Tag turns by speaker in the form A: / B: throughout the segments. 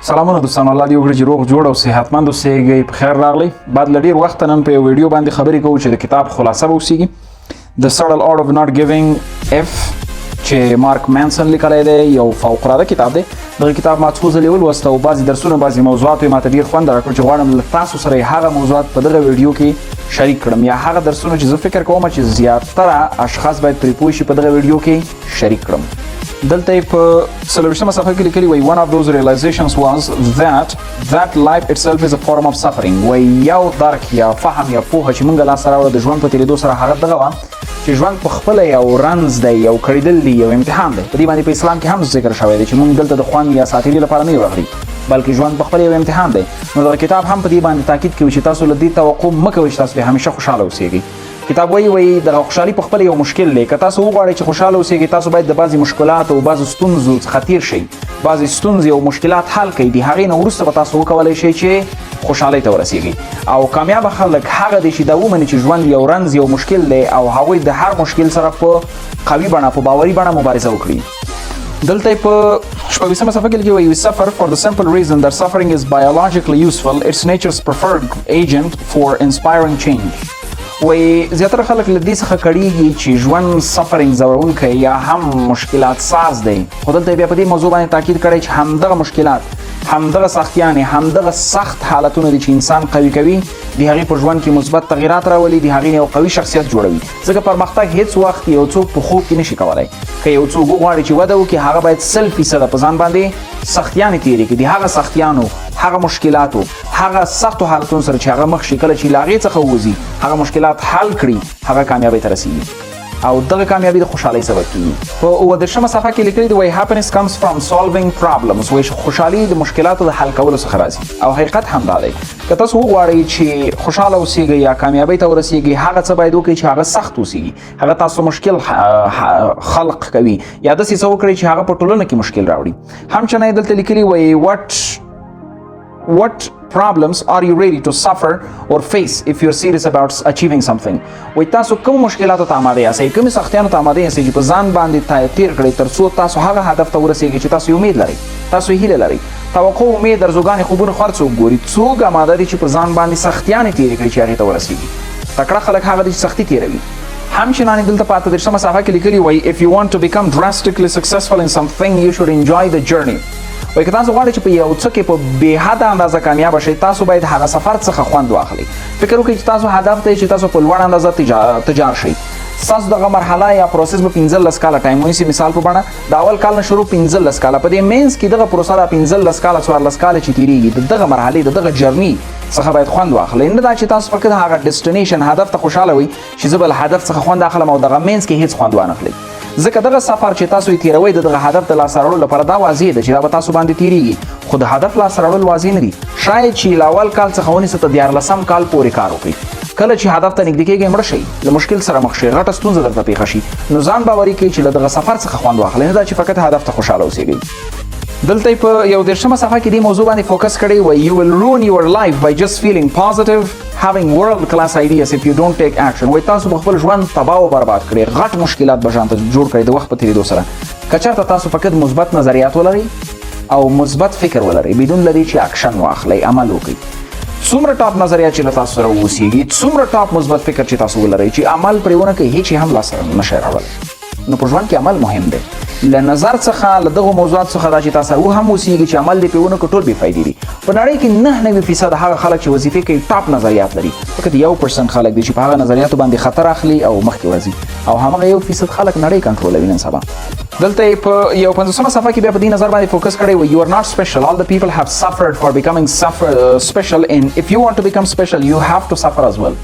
A: سلامونه دوستان، الله دې وکړي چې روغ جوړ او صحتمند اوسئ. په خیر راغلی. بعد له ډېر وخته نن په یو ویډیو باندې خبرې کوو چې د کتاب خلاصه به اوسیږي. د سټل آرټ اف ناٹ ګیوینګ اف چې مارک مانسن لیکلی دی، یو فوق‌العاده کتاب دی. دغه کتاب ما څو ځلې ولوسته او بعضې درسونه بعضې موضوعات یې ماته ډېر خوند راکړ چې غواړم له تاسو سره یې هغه موضوعات په دغه ویډیو کې شریک کړم، یا هغه درسونه چې زه فکر کوم چې زیاتره اشخاص باید پرې پوه شي په دغه ویډیو کې شریک کړم. دلته یې په 40مه صفحه کې لیکلي وایي one of those realizations was that life itself is a form of suffering. وایي یو درک یا فهم یا پوهه چې موږ لاسته راوړه د ژوند په تېرېدو سره هغه دغه وه چې ژوند پخپله یو رنځ دی، یو کړېدل دی، یو امتحان دی. په دې باندې په اسلام کې هم ذکر شوی دی چې موږ دلته د خوند یا ساتیري لپاره نه یو راغلي، بلکې ژوند پخپله یو امتحان دی. نو دغه کتاب هم په دې باندې تاکید کوي چې تاسو له دې توقع مه کوئ چې تاسو به همیشه خوشحاله اوسیږئ. کتاب وایي دغه خوشحالي پخپل یو مشکل دی. که تاسو وغواړئ چې خوشحاله اوسیږئ، تاسو باید د بعضې مشکلاتو او بعضو ستونزو څخه تیر شئ، بعضې ستونزې او مشکلات حل کړئ. د هغې نه وروسته به تاسو وکولی شئ چې خوشحالۍ ته ورسیږئ. او کامیابه خلک هغه دی چې دا ومني چې ژوند یو رنځ یو مشکل دی او هغوی د هر مشکل سره په قوي بڼه په باوري بڼه مبارزه وکړي. دلته په 26مه صفحه کې لیکلي وایي we suffer for the simple reason that suffering is biologically useful. It's nature's preferred agent for inspiring change. وایي زیاتره خلک له دې څخه کړېږي چې ژوند سفرینګ ځورونکی یا هم مشکلات ساز دی، خو دلته بیا په دې موضوع باندې تاکید کړی چې همدغه مشکلات، همدغه سختیانې، همدغه سخت حالتونه دي چې انسان قوي کوي، د هغې په ژوند کې مثبت تغیرات راولي، د هغې یو قوي شخصیت جوړوي. ځکه پرمختګ هیڅ وخت یو څوک په خوب کې نشي کولی. که یو څوک وغواړي چې وده وکړي، هغه باید 100% په ځان باندې سختیانې تېرې کړي. د هغه سختیانو، هغه مشکلاتو، هغه سختو حالتونو سره چې هغه مخ شي، کله چې له هغې څخه ووځي، هغه مشکلات حل کړي، هغه کامیابۍ ته رسېږي او دغه کامیابي د خوشحالۍ سبب کېږي. په 29مه صفحه کې لیکلي دي وایي happiness comes from solving problems. وایي خوشحالي د مشکلاتو د حل کولو څخه راځي. او حقیقت هم دا دی، که تاسو وغواړئ چې خوشحاله اوسیږئ یا کامیابۍ ته ورسیږئ، هغه څه باید وکړئ چې هغه سخت اوسیږي، هغه تاسو مشکل خلق کوي، یا داسې څه وکړئ چې هغه په ټولنه کې مشکل راوړي. همچنان دلته لیکلي وایي what problems are you ready to suffer or face if you're serious about achieving something. وایي تاسو کوم مشکلاتو ته آماده یاستئ، کومې سختیانو ته آماده یاستئ چې په ځان باندې تیر کړئ تر څو تاسو هغه هدف ته ورسیږئ چې تاسو امید لرئ، تاسو هیله لرئ. توقع، امید، ارزوګانې، خوبونه خو هر څوک ګوري. څوک آماده دي چې په ځان باندې سختیانې تېرې کړي چې هغې ته ورسیږي؟ تکړه خلک هغه دي چې سختي تېروي. همچنانې دلته په 38مه صفحه کې لیکلي وایي if you want to become drastically successful in something you should enjoy the journey. وایي که تاسو غواړئ چې په یو څه کې په بېحده اندازه کامیابه شئ، تاسو باید هغه سفر څخه خوند واخلئ. فکر وکړئ چې تاسو هدف دی چې تاسو په لوړ اندازه تجار شئ. ستاسو دغه مرحله یا پروسس به 15 کاله ټایم ونیسي. مثال په بڼه د اول کال نه شروع 15 کاله، په دې مینځ کې دغه پروسه د 15 کاله 14 کاله چې تېرېږي، د دغه مرحلې د دغه جرني څخه باید خوند واخلئ. نه دا چې تاسو فقط هغه ډیسټینیشن هدف ته خوشحاله وئ چې زه به له هدف څخه خوند اخلم او دغه مینځ کې هیڅ خوند وانخلئ. ځکه دغه سفر چې تاسو یې تېروئ د دغه هدف د لاسته راوړلو لپاره دا واضح ده چې دا به تاسو باندې تېرېږي، خو د هدف لاسته راوړل واضح نه دي. شاید چې له اول کال څخه ونیسه تر 14 کال پورې کار وکړئ. کله چې هدف ته نږدې کېږئ، مړه شئ، له مشکل سره مخ شئ، غټه ستونزه درته پېښه شي، نو ځان باوري کړئ چې له دغه سفر څخه خوند واخلئ، نه دا چې فقط هدف ته خوشحاله اوسیږئ. دلته په 31مه صفحه کې دې موضوع باندې فوکس کړی وایي you will ruin your life by just feeling positive, having world class ideas if you don't take action. وایي تاسو په خپل ژوند تباه او برباد کړئ، غټ مشکلات به ځان ته جوړ کړئ د وخت په تېرېدو سره. که چېرته تاسو فقط مثبت نظریات ولرئ او مثبت فکر ولرئ بدون له دې چې اکشن واخلئ، عمل وکړئ. څومره ټاپ نظریات چې له تاسو سره واوسیږي، څومره ټاپ مثبت فکر چې تاسو ولرئ، چې عمل پرې ونه کړئ، هیڅ یې هم لاسته نشئ راوړلی. نو په ژوند کې عمل مهم دی. له نظر څخه، له دغو موضوعاتو څخه دا چې تاسو هم اوسیږي چې عمل دې پرې ونه کړو، ټول بې فایدې دي. په نړۍ کې 99% هغه خلک چې وظیفې کوي ټاپ نظریات لري، فقط 1% خلک دي چې په هغه نظریاتو باندې خطر اخلي او مخکې ورځي، او همغه 1% خلک نړۍ کنټرولوي نن سبا. دلته په 51مه صفحه کې بیا په دې نظر باندې فوکس کړی وایي you are not special, all the people have suffered for becoming special, and if you want to become special you have to suffer as well.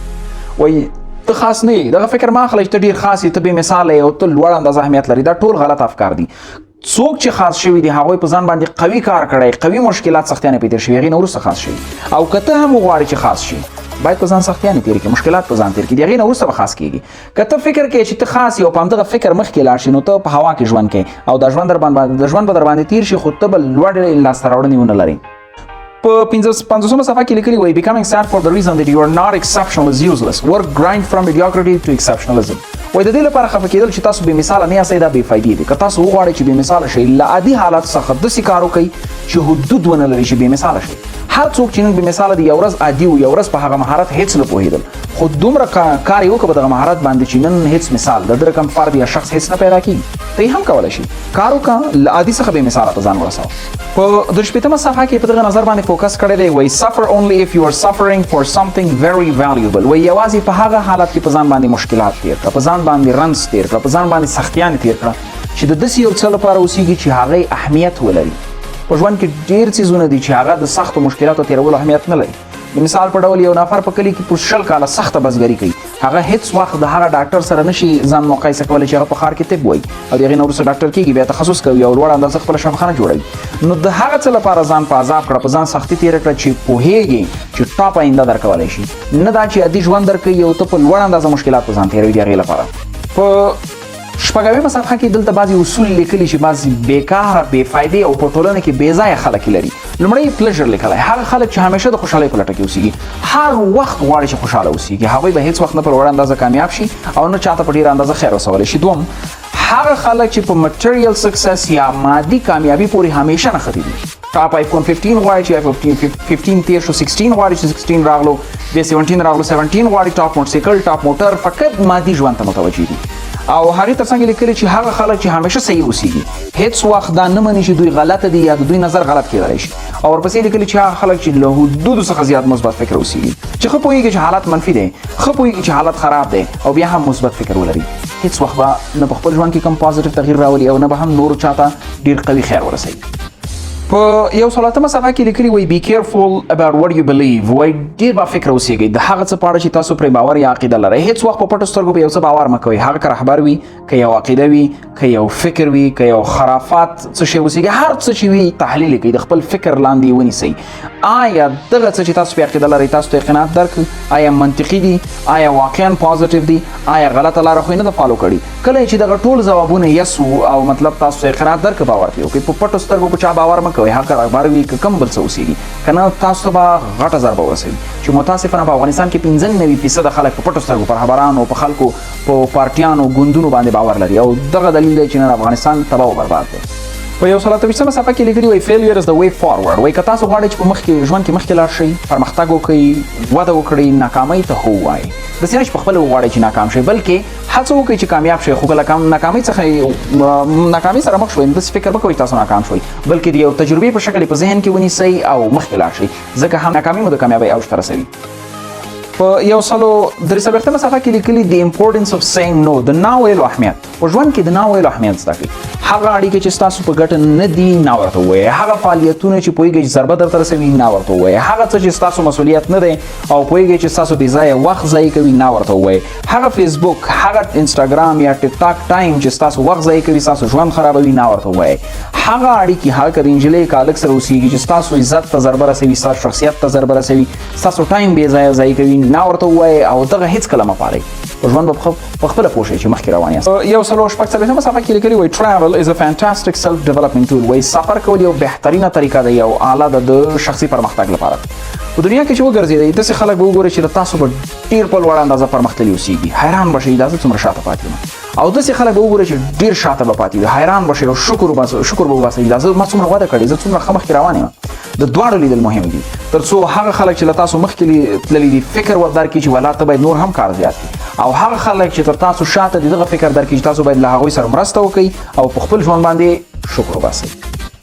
A: وایي ته خاص نه یې، دغه فکر مه اخلئ چې ته ډېر خاص یې، ته بې مثاله یې او ته لوړ اندازه اهمیت لري. دا ټول غلط افکار دي. څوک چې خاص شوي دي هغوی په ځان باندې قوي کار کړی، قوي مشکلات سختیانې پرې تېر شوي، هغې نه وروسته خاص شوي. او که ته هم وغواړې چې خاص شي، باید په ځان سختیانې تېرې کړي، مشکلات په ځان تېر کړي، د هغې نه وروسته به خاص کېږي. که ته فکر کوې چې ته خاص یې او په همدغه فکر مخکې لاړ شي، نو ته په هوا کې ژوند کوې او د ژوند به در باندې تېر شي، خو ته به لوړې لاسته راوړنې ونه لرې. په په 50مه صفحه کې لیکلي وایي becoming sad for the reason that you are not exceptional is useless. Work grind from mediocrity to exceptionalism. وایي د دې لپاره خفه کېدل چې تاسو بې مثاله نه یاستئ دا بې فایدې دي. که تاسو وغواړئ چې بې مثاله شئ له عادي حالاتو څخه داسې کار وکړئ چې حدود ونه لري چې بې مثاله شئ. هر څوک چې نن بې مثاله دی یو ورځ عادي و یو ورځ په هغه مهارت هیڅ نه پوهېدل خو دومره کار یې وکړه په دغه مهارت باندې چې نن هیڅ مثال د ده رقم فرد یا شخص هیڅ نه پیدا کېږي. ته یې هم کولی شي کار وکړه له عادي څخه بې مثاله ته ځان ورسوه. په 30مه صفحه کې په دغه نظر باندې فوکس کړی دی وایي suffer only if you are suffering for something very valuable. وایي یوازې په هغه حالت کې په ځان باندې مشکلات تېر کړه، په ځان باندې رنځ تېر کړه، په ځان باندې سختیانې تېر کړه چې د داسې یو څه لپاره اوسېږي چې هغه اهمیت ولري. په ژوند کې ډېر څیزونه دي چې هغه د سختو مشکلاتو تېرولو اهمیت نه لري. د مثال په ډول یو نفر په کلي کې په 20 کاله سخته بزګري کوي، هغه هیڅ وخت د هغه ډاکټر سره نشي ځان مقایسه کولی چې هغه په ښار کې طب وایي او د هغې نه وروسته ډاکټر کېږي، بیا تخصص کوي او لوړ اندازه خپله شفاخانه جوړوي. نو د هغه څه لپاره ځان په عذاب کړه، په ځان سختي تېره کړه چې پوهېږي چې ټاپ آینده درکولی شي، نه دا چې عادي ژوند درکوي او ته په لوړ اندازه مشکلات په ځان تېروي د هغې لپاره. په 6مه صفحه کې دلته بعضې اصول لیکلي چې بعضې بېکاره بېفایدې او په ټولنه کې بېځایه خلک لري. لومړی پلیژر لیکلی، هغه خلک چې همیشه د خوشحالۍ په لټه کې اوسېږي، هر وخت غواړي چې خوشحاله اوسېږي، هغوی به هیڅ وخت نه په لوړه اندازه کامیاب شي او نه چاته په ډېره اندازه خیر رسولی شي. دوم، هغه خلک چې په مټریل سکسس یا مادي کامیابي پورې همیشه نښتي دي. ټاپ آیفون 15 غواړي چې 15 تېر شو، 16 غواړي چې 16 راغلو، بیا 17 راغلو، 17 غواړي ټاپ موټرسایکل، ټاپ موټر، فقط مادي ژوند ته متوجه دي. او هغې تر څنګ لیکلي چې هغه خلک چې همیشه صحیح اوسېږي هیڅ وخت دا نه مني چې دوی غلطه دي یا د دوی نظر غلط کېدلی شي. او ورپسې لیکلي چې هغه خلک چې له حدودو څخه زیات مثبت فکر اوسېږي، چې ښه پوهېږي چې حالت منفي دی، ښه پوهېږي چې حالت خراب دی او بیا هم مثبت فکر ولري، هیڅ وخت به نه په خپل ژوند کې کوم پازیټیو تغییر راولي او نه به هم نورو چاته ډېر قوي خیر ورسوي. په 1 صفحه کې لیکلي وایي be careful about what you believe. وایي ډېر با فکر اوسېږئ د هغه څه په اړه چې تاسو پرې باور یا عقیده لرئ. هیڅ وخت په پټو سترګو په یو څه باور مه کوئ، هغه که رهبر وي، که یو عقیده وي، که یو فکر وي، که یو خرافات څه شی اوسېږي، هر څه چې وي تحلیل یې کړئ، د خپل فکر لاندې یې ونیسئ. آیا دغه څه چې تاسو پرې عقیده لرئ تاسو ته قناعت درکړي؟ آیا منطقي دي؟ آیا واقعا پازیټیو دي؟ آیا غلطه لاره خو یې نه ده فالو کړي؟ کله چې دغه ټول ځوابونه یس او مطلب تاسو ته قناعت درکړه باور پرې وکړئ. په پټو سترګو په چا باور مه کوئ، هغه رهبر وي که کوم بل څه اوسېږي، که نه تاسو ته به غټه ضربه ورسوي. چې متاسفانه په افغانستان کې 95% خلک په پټو سترګو په رهبرانو، په خلکو، په پارټیانو، ګوندونو باندې باور لري او دغه دلیل دی چې نن افغانستان تباه او برباد دی. په 123مه صفحه کې لیکلي وایي failure is the way forward. وایي که تاسو غواړئ چې په مخکې ژوند کې مخکې لاړ شئ، پرمختګ وکړئ، وده وکړئ، ناکامۍ ته هو وایئ. داسې نه چې په خپله وغواړئ چې ناکام شئ، بلکې هڅه وکړئ چې کامیاب شئ. خو که له ناکامۍ سره مخ شوئ نو داسې فکر مه کوئ تاسو ناکام شوئ، بلکې د یو تجربې په شکل یې په ذهن کې ونیسئ او مخکې لاړ شئ، ځکه هم ناکامي مو د کامیابۍ اوج ته رسوي. په 143مه صفحه کې لیکلي the importance of saying no. د نه ویلو اهمیت. په ژوند کې د نه ویلو اهمیت زده کړئ. هغه اړیکې چې ستاسو په ګټه نه دي نه ورته ووایئ، هغه فعالیتونه چې پوهېږئ چې ضربه درته رسوي نه ورته ووایئ، هغه څه چې ستاسو مسؤلیت نه دی او پوهېږئ چې ستاسو بې ځایه وخت ضایع کوي نه ورته ووایئ، هغه فیسبوک، هغه انسټاګرام یا ټیک ټاک ټایم چې ستاسو وخت ضایع کوي، ستاسو ژوند خرابوي نه ورته ووایئ، هغه اړیکې، هغه که د نجلۍ که هلک سره اوسېږي چې ستاسو عزت ته ضربه رسوي، ستاسو شخصیت ته ضربه رسوي، ستاسو ټایم بې ځایه ضایع کوي نه ورته ووایئ او دغه هیڅکله مه پالئ. په ژوند به په خپله پوه شئ چې مخکې روان یاست. 146مه صفحه کې لیکلي وایي travel is a fantastic self development tool. وایي سفر کول یو بهترینه طریقه ده، یو آله ده د شخصي پرمختګ لپاره. په دنیا کې چې وګرځېدئ داسې خلک به وګورئ چې له تاسو به ډېر په لوړه اندازه پرمختللي اوسېږي، حیران به شئ دا زه څومره شاته پاتې یم. او داسې خلک به وګورئ چې ډېر شاته به پاتې وي، حیران به شئ او شکر به وباسئ دا زه ما څومره وده کړې، زه څومره ښه مخکې روان یم. د دواړو لیدل مهم دي تر څو هغه خلک چې له تاسو مخکې تللي دي فکر ور درکړي چې ولا ته باید نور هم کار زیات کړي، او هغه خلک چې تر تاسو شاته دي دغه فکر درکړي چې تاسو باید له هغوی سره مرسته وکړئ او په خپل ژوند باندې شکر وباسئ.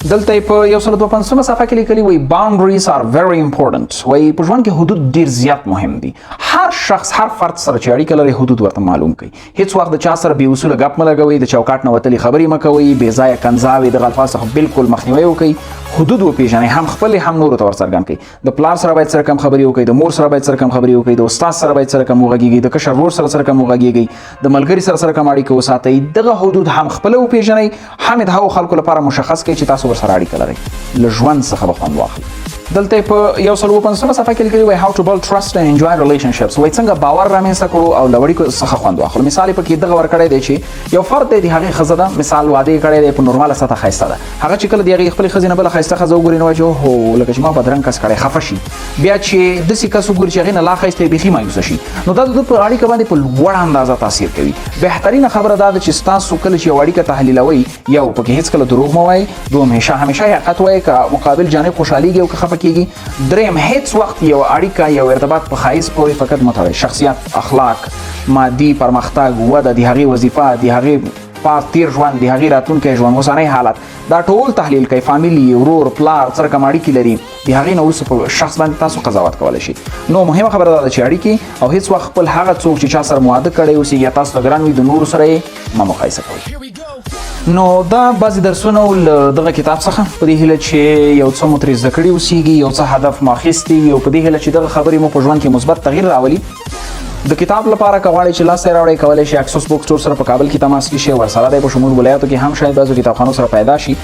A: دلته په 152مه صفحه کې لیکلي وایي boundaries are very important. وایي په ژوند کې حدود ډېر زیات مهم دي. هر شخص، هر فرد سره چې اړیکه لري حدود ورته معلوم کړئ. هیڅ وخت د چا سره بې اصوله ګپ مه لګوئ، د چوکاټ نه وتلې خبرې مه کوئ، بې ځایه کنځاوې دغه الفاظ څخه بالکل مخنیوی وکړئ. حدود وپېژنئ، هم خپلې هم نورو ته ورڅرګند کړئ. د پلار سره باید سره کم خبرې وکړئ، د مور سره باید سره کم خبرې وکړئ، د استاد سره باید سره کم وغږیږئ، د کشر ورور سره کم وغږیږئ، د ملګري سره کم اړیکه وساتئ. دغه حدود هم خپله وپېژنئ، هم د هغو خلکو لپاره مشخص کړئ چې تاسو ورسره اړیکه لرئ. له ژوند څخه به خوند واخلئ. دلته په 150 صفحه کې لیکلي وای how to build trust and enjoy relationships وای څنګه باور رامنځته کړو او لوړی څخه خوند واخلو. مثال په کې دغه ور کړی دی چې یو فرد دی هغه خزه ده مثال واده کړی دی په نورماله سطح خایسته ده هغه چې کله دی خپل خزینه بل خایسته خزه وګوري نو چې هو لکه چې ما بدرنګ کس کړی خفه شي بیا چې د سې کس وګوري چې هغه نه لا خایسته بيخي مایوس شي نو دا د په اړیکه باندې په لوړ اندازه تاثیر کوي. بهترینه خبره دا ده چې تاسو کله چې اړیکه تحلیلوي یو پکې هیڅ کله دروغ مو وای دوه همیشه حقیقت وای که مقابل جانب خوشحاليږي او که خفه کیږي دریم هیڅ وخت یو اړیکه یو ارتباط په خایس پورې فقط متوي شخصیت اخلاق مادي پرمختګ وده د هغې وظیفه د هغې پاس تیر ژوند د هغې راتلونکی ژوند اوسنی حالت دا ټول تحلیل کوي. فامیلی ورور پلار سره کوم اړیکې لري د هغې نه وروسته په شخص باندې تاسو قضاوت کولی شي. نو مهمه خبره دا ده چې اړیکې او هیڅ وخت خپل هغه څوک چې چا سره مواده کړی اوسي یا تاسو ته ګران وي د نورو سره یې مه مقایسه کوئ. نو دا بعضې درسونه له دغه کتاب څخه په دې هیله چې یو څه مو ترې زده کړي اوسیږي یو څه هدف مو اخیستی وي او په دې هیله چې دغه خبرې مو په ژوند کې مثبت تغییر راولي. د کتاب لپاره که غواړئ چې لاسته راوړئ کولی شئ اکسس بک سټور سره په کابل کې تماس کې شئ ورسره دی په شمول ولایاتو کې هم شاید بعضو کتابخانو سره پیدا شي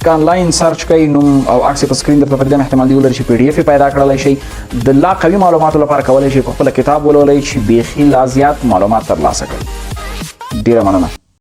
A: که آنلاین سرچ کوئ نوم او عکس په سکرین درته پرېږدم احتمال دی ولري چې پی ډي اف یې پیدا کړلی شئ. د لا قوي معلوماتو لپاره کولی شئ په خپله کتاب ولولئ چې بیخي لا زیات معلومات ترلاسه کړئ. ډېره مننه.